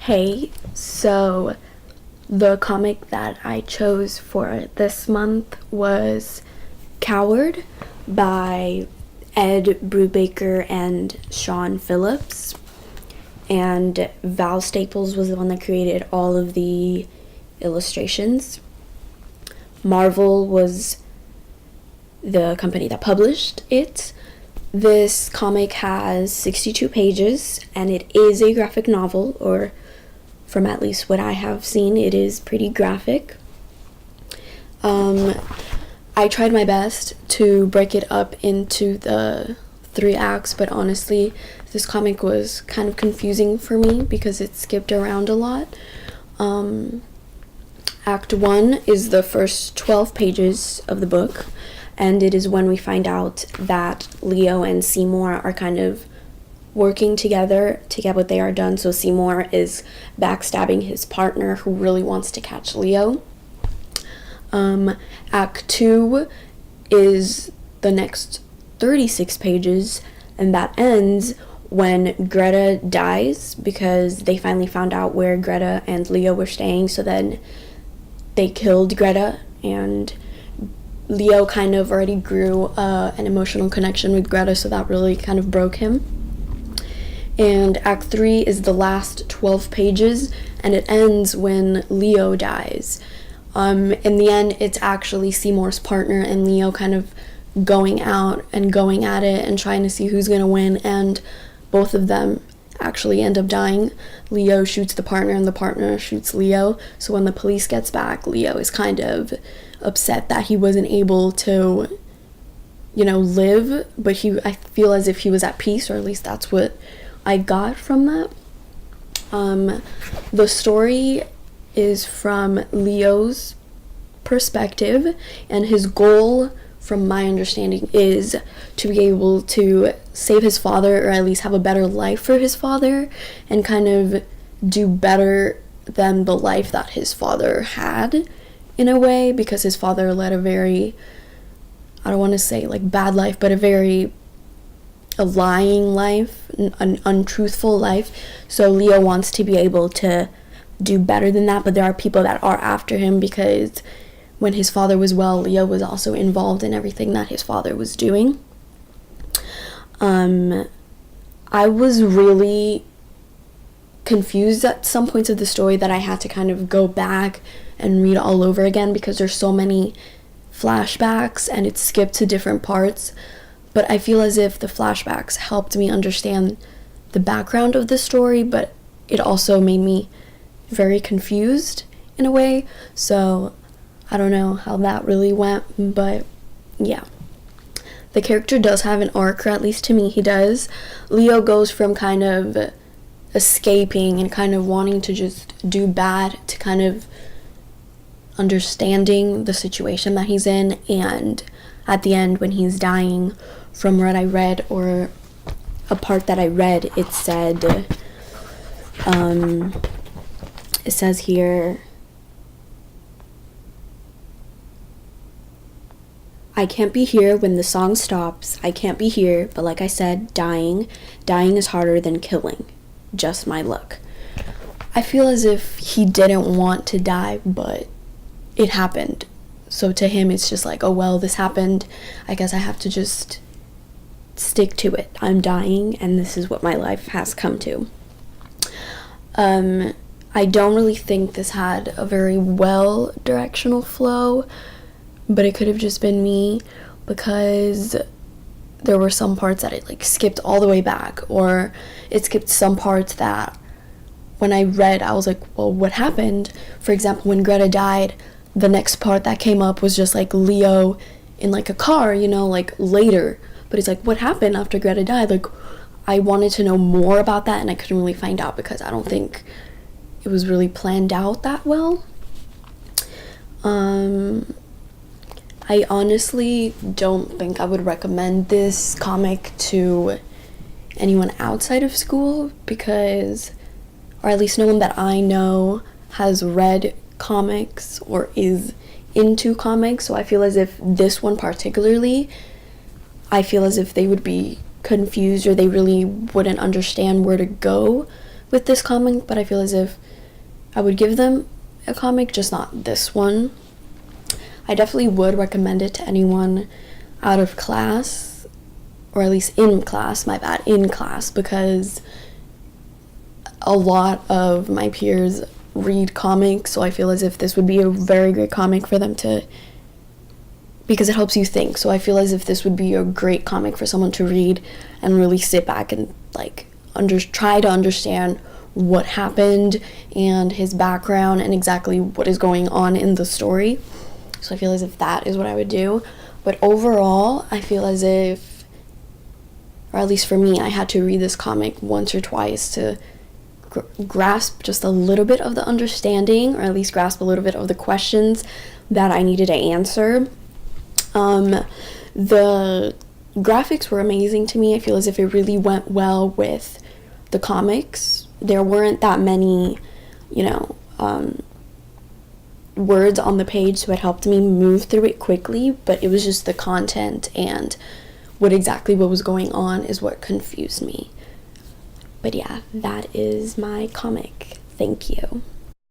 Hey, so the comic that I chose for this month was Coward by Ed Brubaker and Sean Phillips. And Val Staples was the one that created all of the illustrations. Marvel was the company that published it. This comic has 62 pages, and it is a graphic novel, or from at least what I have seen, it is pretty graphic. I tried my best to break it up into the 3 acts, but honestly, this comic was kind of confusing for me because it skipped around a lot. Act 1 is the first 12 pages of the book, and it is when we find out that Leo and Seymour are kind of working together to get what they are done. So Seymour is backstabbing his partner who really wants to catch Leo. Act 2 is the next 36 pages, and that ends when Greta dies because they finally found out where Greta and Leo were staying, so then they killed Greta, and Leo kind of already grew an emotional connection with Greta, so that really kind of broke him. And Act 3 is the last 12 pages, and it ends when Leo dies. In the end, it's actually Seymour's partner and Leo kind of going out and going at it and trying to see who's going to win, and both of them actually end up dying. Leo shoots the partner and the partner shoots Leo, so when the police gets back, Leo is kind of upset that he wasn't able to, live, but I feel as if he was at peace, or at least that's what I got from that. The story is from Leo's perspective, and his goal, from my understanding, is to be able to save his father, or at least have a better life for his father, and kind of do better than the life that his father had, in a way, because his father led a very, I don't want to say like bad life, but a lying life, an untruthful life. So Leo wants to be able to do better than that, but there are people that are after him because when his father was well, Leo was also involved in everything that his father was doing. I was really confused at some points of the story that I had to kind of go back and read all over again because there's so many flashbacks and it's skipped to different parts. But I feel as if the flashbacks helped me understand the background of the story, but it also made me very confused in a way. So I don't know how that really went, but yeah. The character does have an arc, or at least to me he does. Leo goes from kind of escaping and kind of wanting to just do bad to kind of understanding the situation that he's in, and at the end when he's dying, from what I read, or a part that I read, it said, it says here, I can't be here when the song stops, I can't be here, but like I said, dying is harder than killing, just my luck. I feel as if he didn't want to die, but it happened. So to him, it's just like, oh well, this happened, I guess I have to just stick to it. I'm dying, and this is what my life has come to. I don't really think this had a very well directional flow, but it could have just been me because there were some parts that it skipped all the way back, or it skipped some parts that when I read I was like, well, what happened? For example, when Greta died, the next part that came up was just Leo in a car, later. But it's what happened after Greta died? I wanted to know more about that, and I couldn't really find out because I don't think it was really planned out that well. I honestly don't think I would recommend this comic to anyone outside of school because, or at least no one that I know has read comics or is into comics. So I feel as if this one particularly, I feel as if they would be confused or they really wouldn't understand where to go with this comic, but I feel as if I would give them a comic, just not this one. I definitely would recommend it to anyone out of class, or at least in class, in class, because a lot of my peers read comics, so I feel as if this would be a very great comic for them to, because it helps you think. So I feel as if this would be a great comic for someone to read and really sit back and like try to understand what happened and his background and exactly what is going on in the story. So I feel as if that is what I would do. But overall, I feel as if, or at least for me, I had to read this comic once or twice to grasp just a little bit of the understanding, or at least grasp a little bit of the questions that I needed to answer. The graphics were amazing to me. I feel as if it really went well with the comics. There weren't that many, words on the page, so it helped me move through it quickly, but it was just the content and what was going on is what confused me. But yeah, that is my comic. Thank you.